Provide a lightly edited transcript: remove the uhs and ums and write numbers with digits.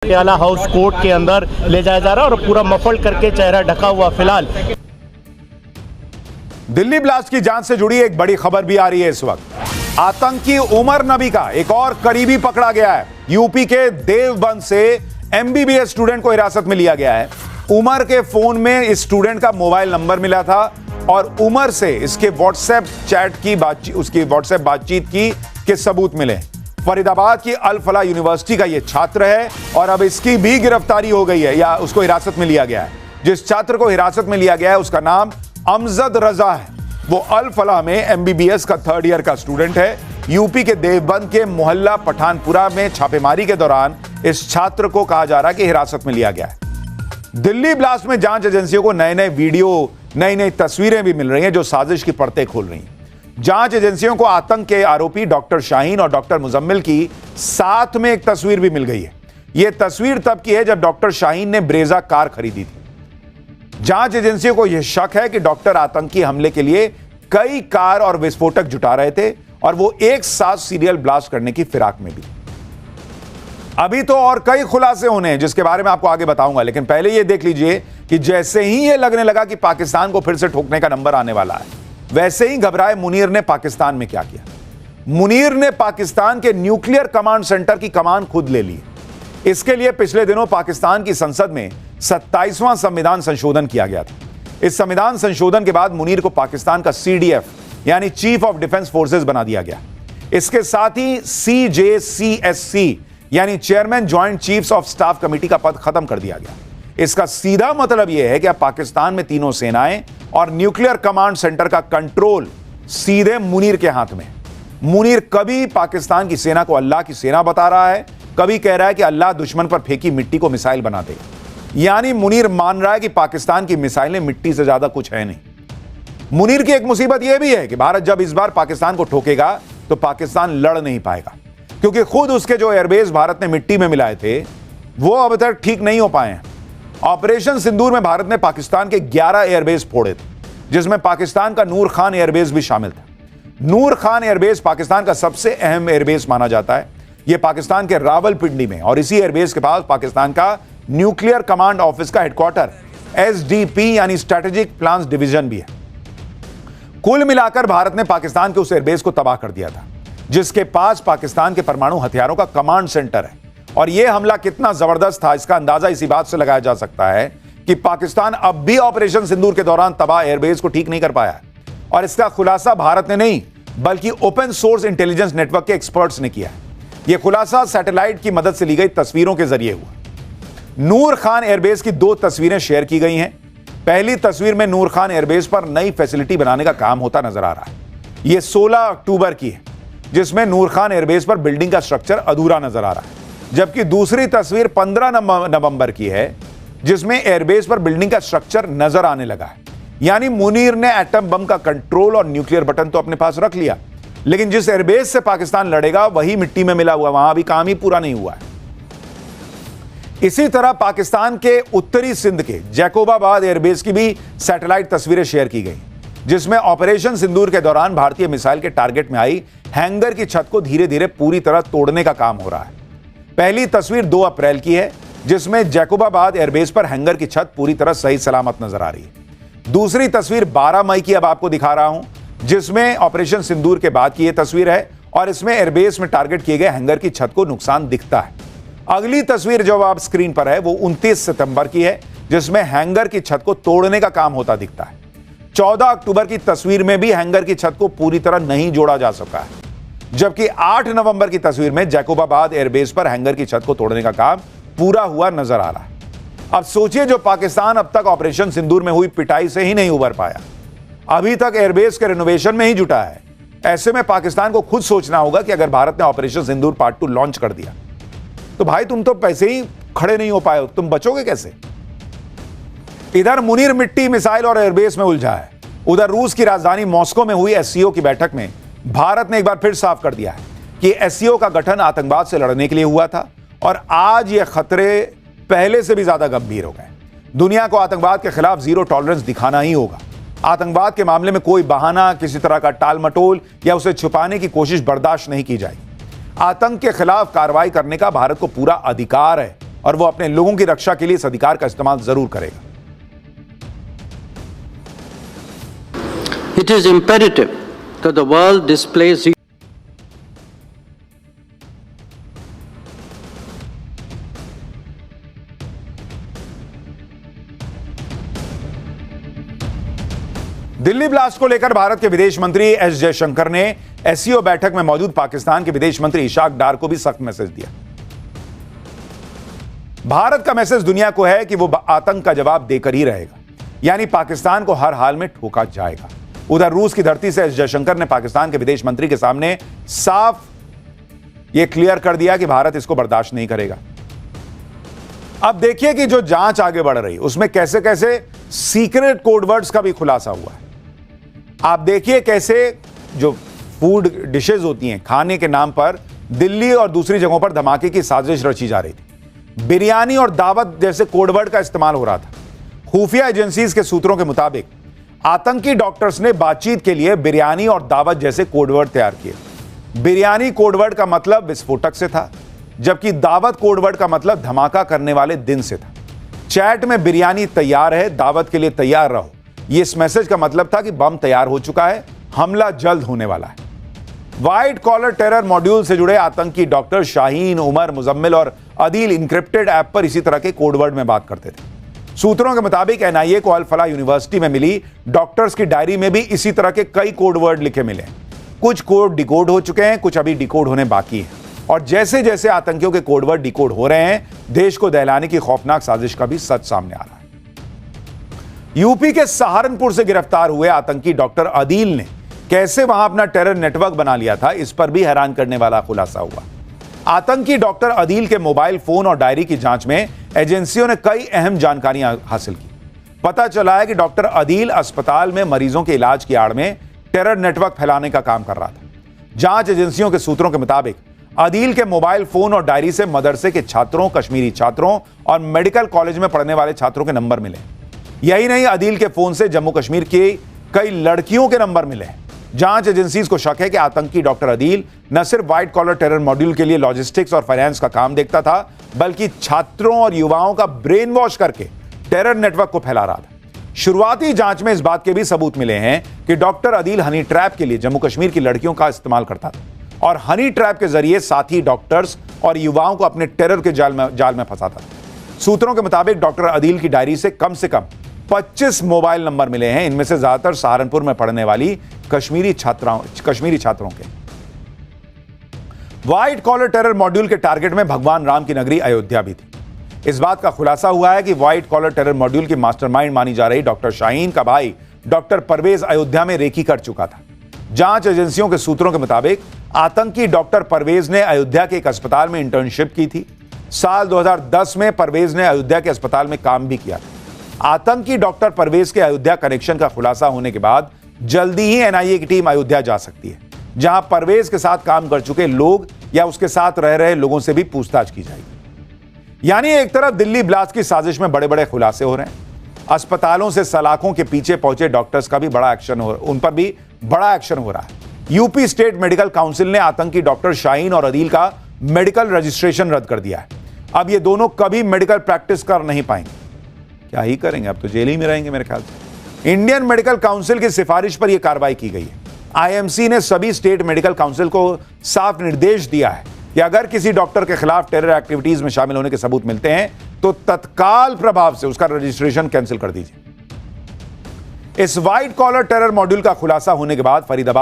Patiala house court के अंदर ले जाया जा रहा है और पूरा मफल्ड करके चेहरा ढका हुआ फिलहाल। दिल्ली ब्लास्ट की जांच से जुड़ी एक बड़ी खबर भी आ रही है इस वक्त। आतंकी उमर नबी का एक और करीबी पकड़ा गया है। यूपी के देवबंद से एमबीबीएस स्टूडेंट को हिरासत में लिया गया है। उमर के फोन में इस स्टूडेंट का मोबाइल नंबर मिला था और उमर से इसके व्हाट्सएप चैट की बातचीत, उसकी व्हाट्सएप बातचीत की के सबूत मिले। फरीदाबाद की अल फलाह यूनिवर्सिटी का यह छात्र है और अब इसकी भी गिरफ्तारी हो गई है या उसको हिरासत में लिया गया है। जिस छात्र को हिरासत में लिया गया है उसका नाम अमजद रजा है। वो अल फलाह में एमबीबीएस का 3rd ईयर का स्टूडेंट है। यूपी के देवबंद के मोहल्ला पठानपुरा में छापेमारी के दौरान इस छात्र को कहा जा रहा है कि हिरासत में लिया गया है। दिल्ली ब्लास्ट में जांच एजेंसियों को नए नए वीडियो, नई नई तस्वीरें भी मिल रही हैं जो साजिश की परतें खोल रही हैं। जांच एजेंसियों को आतंक के आरोपी डॉक्टर शाहीन और डॉक्टर मुजम्मिल की साथ में एक तस्वीर भी मिल गई है। यह तस्वीर तब की है जब डॉक्टर शाहीन ने ब्रेजा कार खरीदी थी। जांच एजेंसियों को यह शक है कि डॉक्टर आतंकी हमले के लिए कई कार और विस्फोटक जुटा रहे थे और वो एक साथ सीरियल ब्लास्ट करने की फिराक में भी। अभी तो और कई खुलासे होने हैं जिसके बारे में आपको आगे बताऊंगा, लेकिन पहले यह देख लीजिए कि जैसे ही यह लगने लगा कि पाकिस्तान को फिर से ठोकने का नंबर आने वाला है, वैसे ही घबराए मुनीर ने पाकिस्तान में क्या किया। मुनीर ने पाकिस्तान के न्यूक्लियर कमांड सेंटर की कमान खुद ले ली। इसके लिए पिछले दिनों पाकिस्तान की संसद में 27वां संविधान संशोधन किया गया था। इस संविधान संशोधन के बाद मुनीर को पाकिस्तान का CDF यानी चीफ ऑफ डिफेंस फोर्सेस बना दिया गया। इसके साथ ही CJCSC यानी chairman joint chiefs of staff committee का पद खत्म कर दिया गया। इसका सीधा मतलब यह है कि अब पाकिस्तान में तीनों सेनाएं और न्यूक्लियर कमांड सेंटर का कंट्रोल सीधे मुनीर के हाथ में। मुनीर कभी पाकिस्तान की सेना को अल्लाह की सेना बता रहा है, कभी कह रहा है कि अल्लाह दुश्मन पर फेंकी मिट्टी को मिसाइल बना देगा। यानी मुनीर मान रहा है कि पाकिस्तान की मिसाइलें मिट्टी से ज्यादा कुछ है नहीं। मुनीर की एक मुसीबत यह भी है कि भारत जब इस बार पाकिस्तान को ठोकेगा तो पाकिस्तान लड़ नहीं पाएगा, क्योंकि खुद उसके जो एयरबेस भारत ने मिट्टी में मिलाए थे वो अब तक ठीक नहीं हो पाए हैं। ऑपरेशन सिंदूर में भारत ने पाकिस्तान के 11 एयरबेस फोड़े थे, जिसमें पाकिस्तान का नूर खान एयरबेस भी शामिल था। नूर खान एयरबेस पाकिस्तान का सबसे अहम एयरबेस माना जाता है। यह पाकिस्तान के रावलपिंडी में और इसी एयरबेस के पास पाकिस्तान का न्यूक्लियर कमांड ऑफिस का हेडक्वार्टर SDP यानी स्ट्रेटेजिक प्लान्स डिवीजन भी है। कुल मिलाकर भारत ने पाकिस्तान के उस एयरबेस को तबाह कर दिया था जिसके पास पाकिस्तान के परमाणु हथियारों का कमांड सेंटर है। और यह हमला कितना जबरदस्त था इसका अंदाजा इसी बात से लगाया जा सकता है कि पाकिस्तान अब भी ऑपरेशन सिंदूर के दौरान तबाह एयरबेस को ठीक नहीं कर पाया। और इसका खुलासा भारत ने नहीं बल्कि ओपन सोर्स इंटेलिजेंस नेटवर्क के एक्सपर्ट्स ने किया है। यह खुलासा सैटेलाइट की मदद से ली गई तस्वीरों के जरिए हुआ। नूर खान एयरबेस की 2 तस्वीरें शेयर की गई हैं। पहली तस्वीर में नूर खान एयरबेस पर नई फैसिलिटी बनाने का काम होता नजर आ रहा है। यह 16 अक्टूबर की है जिसमें नूर खान एयरबेस पर बिल्डिंग का स्ट्रक्चर अधूरा नजर आ रहा है, जबकि दूसरी तस्वीर 15 नवंबर की है जिसमें एयरबेस पर बिल्डिंग का स्ट्रक्चर नजर आने लगा है। यानी मुनीर ने एटम बम का कंट्रोल और न्यूक्लियर बटन तो अपने पास रख लिया, लेकिन जिस एयरबेस से पाकिस्तान लड़ेगा वही मिट्टी में मिला हुआ, वहां अभी काम ही पूरा नहीं हुआ है। इसी तरह पाकिस्तान के उत्तरी सिंध के जैकोबाबाद एयरबेस की भी सैटेलाइट तस्वीरें शेयर की गई, जिसमें ऑपरेशन सिंदूर के दौरान भारतीय मिसाइल के टारगेट में आई हैंगर की छत को धीरे धीरे पूरी तरह तोड़ने का काम हो रहा है। पहली तस्वीर 2 अप्रैल की है जिसमें जैकोबाबाद एयरबेस पर हैंगर की छत पूरी तरह सही सलामत नजर आ रही है। दूसरी तस्वीर 12 मई की अब आपको दिखा रहा हूं, जिसमें ऑपरेशन सिंदूर के बाद की यह तस्वीर है और इसमें एयरबेस में टारगेट किए गए हैंगर की छत को नुकसान दिखता है। अगली तस्वीर जो आप स्क्रीन पर है वो 29 सितंबर की है जिसमें हैंगर की छत को तोड़ने का काम होता दिखता है। 14 अक्टूबर की तस्वीर में भी हैंगर की छत को पूरी तरह नहीं जोड़ा जा सका है, जबकि 8 नवंबर की तस्वीर में जैकोबाबाद एयरबेस पर हैंगर की छत को तोड़ने का काम पूरा हुआ नजर आ रहा है। अब सोचिए, जो पाकिस्तान अब तक ऑपरेशन सिंदूर में हुई पिटाई से ही नहीं उबर पाया, अभी तक एयरबेस के रिनोवेशन में ही जुटा है। ऐसे में पाकिस्तान को खुद सोचना होगा कि अगर भारत ने ऑपरेशन सिंदूर पार्ट 2 लॉन्च कर दिया तो भाई तुम तो पैसे ही खड़े नहीं हो पाए, तुम बचोगे कैसे। इधर मुनीर मिट्टी, मिसाइल और एयरबेस में उलझा है। उधर रूस की राजधानी मॉस्को में हुई SCO की बैठक में भारत ने एक बार फिर साफ कर दिया है कि SCO का गठन आतंकवाद से लड़ने के लिए हुआ था और आज ये खतरे पहले से भी ज्यादा गंभीर हो गए। दुनिया को आतंकवाद के खिलाफ जीरो टॉलरेंस दिखाना ही होगा। आतंकवाद के मामले में कोई बहाना, किसी तरह का टाल मटोल या उसे छुपाने की कोशिश बर्दाश्त नहीं की जाएगी। आतंक के खिलाफ कार्रवाई करने का भारत को पूरा अधिकार है, और वो अपने लोगों की रक्षा के लिए इस अधिकार का इस्तेमाल जरूर करेगा। It is imperative that the world displays Delhi blast को लेकर भारत के विदेश मंत्री एस जयशंकर ने एससीओ बैठक में मौजूद पाकिस्तान के विदेश मंत्री इशाक डार को भी सख्त मैसेज दिया। भारत का मैसेज दुनिया को है कि वो आतंक का जवाब देकर ही रहेगा, यानी पाकिस्तान को हर हाल में ठोका जाएगा। उधर रूस की धरती से एस जयशंकर ने पाकिस्तान के विदेश मंत्री के सामने साफ यह क्लियर कर दिया कि भारत इसको बर्दाश्त नहीं करेगा। अब देखिए कि जो जांच आगे बढ़ रही उसमें कैसे कैसे सीक्रेट कोडवर्ड्स का भी खुलासा हुआ है। आप देखिए कैसे जो फूड डिशेज होती हैं खाने के नाम पर दिल्ली और दूसरी जगहों पर धमाके की साजिश रची जा रही थी। बिरयानी और दावत जैसे कोडवर्ड का इस्तेमाल हो रहा था। खुफिया एजेंसीज के सूत्रों के मुताबिक आतंकी डॉक्टर्स ने बातचीत के लिए बिरयानी और दावत जैसे कोडवर्ड तैयार किए। बिरयानी कोडवर्ड का मतलब विस्फोटक से था, जबकि दावत कोडवर्ड का मतलब धमाका करने वाले दिन से था। चैट में बिरयानी तैयार है, दावत के लिए तैयार रहो, ये इस मैसेज का मतलब था कि बम तैयार हो चुका है, हमला जल्द होने वाला है। व्हाइट कॉलर टेरर मॉड्यूल से जुड़े आतंकी डॉक्टर शाहीन, उमर, मुजम्मिल और अदील इंक्रिप्टेड ऐप पर इसी तरह के कोडवर्ड में बात करते थे। सूत्रों के मुताबिक एनआईए को अल फलाह यूनिवर्सिटी में मिली डॉक्टर्स की डायरी में भी इसी तरह के कई कोडवर्ड लिखे मिले। कुछ कोड डिकोड हो चुके हैं, कुछ अभी डिकोड होने बाकी हैं। और जैसे जैसे आतंकियों के कोडवर्ड डिकोड हो रहे हैं, देश को दहलाने की खौफनाक साजिश का भी सच सामने आ रहा है। यूपी के सहारनपुर से गिरफ्तार हुए आतंकी डॉक्टर अदील ने कैसे वहां अपना टेरर नेटवर्क बना लिया था, इस पर भी हैरान करने वाला खुलासा हुआ। आतंकी डॉक्टर अदील के मोबाइल फोन और डायरी की जांच में एजेंसियों ने कई अहम जानकारियां हासिल की। पता चला है कि डॉक्टर अदील अस्पताल में मरीजों के इलाज की आड़ में टेरर नेटवर्क फैलाने का काम कर रहा था। जांच एजेंसियों के सूत्रों के मुताबिक अदील के मोबाइल फोन और डायरी से मदरसे के छात्रों, कश्मीरी छात्रों और मेडिकल कॉलेज में पढ़ने वाले छात्रों के नंबर मिले। यही नहीं, अदील के फोन से जम्मू कश्मीर की कई लड़कियों के नंबर मिले। जांच एजेंसीज को शक है कि आतंकी डॉक्टर अदील न सिर्फ व्हाइट कॉलर टेरर मॉड्यूल के लिए लॉजिस्टिक्स और फाइनेंस का काम देखता था, बल्कि छात्रों और युवाओं का ब्रेन वॉश करके टेरर नेटवर्क को फैला रहा था। शुरुआती जांच में इस बात के भी सबूत मिले हैं कि डॉक्टर अदील हनी ट्रैप के लिए जम्मू कश्मीर की लड़कियों का इस्तेमाल करता था और हनी ट्रैप के जरिए साथी डॉक्टर्स और युवाओं को अपने टेरर के जाल में फंसाता था। सूत्रों के मुताबिक डॉक्टर अदील की डायरी से कम 25 मोबाइल नंबर मिले हैं। इनमें से ज्यादातर सहारनपुर में पढ़ने वाली कश्मीरी छात्रों के। व्हाइट कॉलर टेरर मॉड्यूल के टारगेट में भगवान राम की नगरी अयोध्या भी थी। इस बात का खुलासा हुआ है कि व्हाइट कॉलर टेरर मॉड्यूल की मास्टरमाइंड मानी जा रही डॉक्टर शाहीन का भाई डॉक्टर परवेज अयोध्या में रेकी कर चुका था। जांच एजेंसियों के सूत्रों के मुताबिक आतंकी डॉक्टर परवेज ने अयोध्या के एक अस्पताल में इंटर्नशिप की थी। साल 2010 में परवेज ने अयोध्या के अस्पताल में काम भी किया था। आतंकी डॉक्टर परवेज के अयोध्या कनेक्शन का खुलासा होने के बाद जल्दी ही एनआईए की टीम अयोध्या जा सकती है, जहां परवेज के साथ काम कर चुके लोग या उसके साथ रह रहे लोगों से भी पूछताछ की जाएगी। यानी एक तरफ दिल्ली ब्लास्ट की साजिश में बड़े बड़े खुलासे हो रहे हैं, अस्पतालों से सलाखों के पीछे पहुंचे डॉक्टर्स का भी उन पर भी बड़ा एक्शन हो रहा है। यूपी स्टेट मेडिकल काउंसिल ने आतंकी डॉक्टर शाहीन और अदील का मेडिकल रजिस्ट्रेशन रद्द कर दिया है। अब ये दोनों कभी मेडिकल प्रैक्टिस कर नहीं पाएंगे। क्या ही करेंगे, अब तो जेल ही में रहेंगे मेरे ख्याल से। इंडियन मेडिकल काउंसिल की सिफारिश पर यह कार्रवाई की गई है। आईएमसी ने सभी स्टेट मेडिकल काउंसिल को साफ निर्देश दिया है कि अगर किसी डॉक्टर के खिलाफ टेरर एक्टिविटीज में शामिल होने के सबूत मिलते हैं तो तत्काल प्रभाव से उसका रजिस्ट्रेशन कैंसिल कर दीजिए। इस व्हाइट कॉलर टेरर मॉड्यूल का खुलासा होने के बाद फरीदाबाद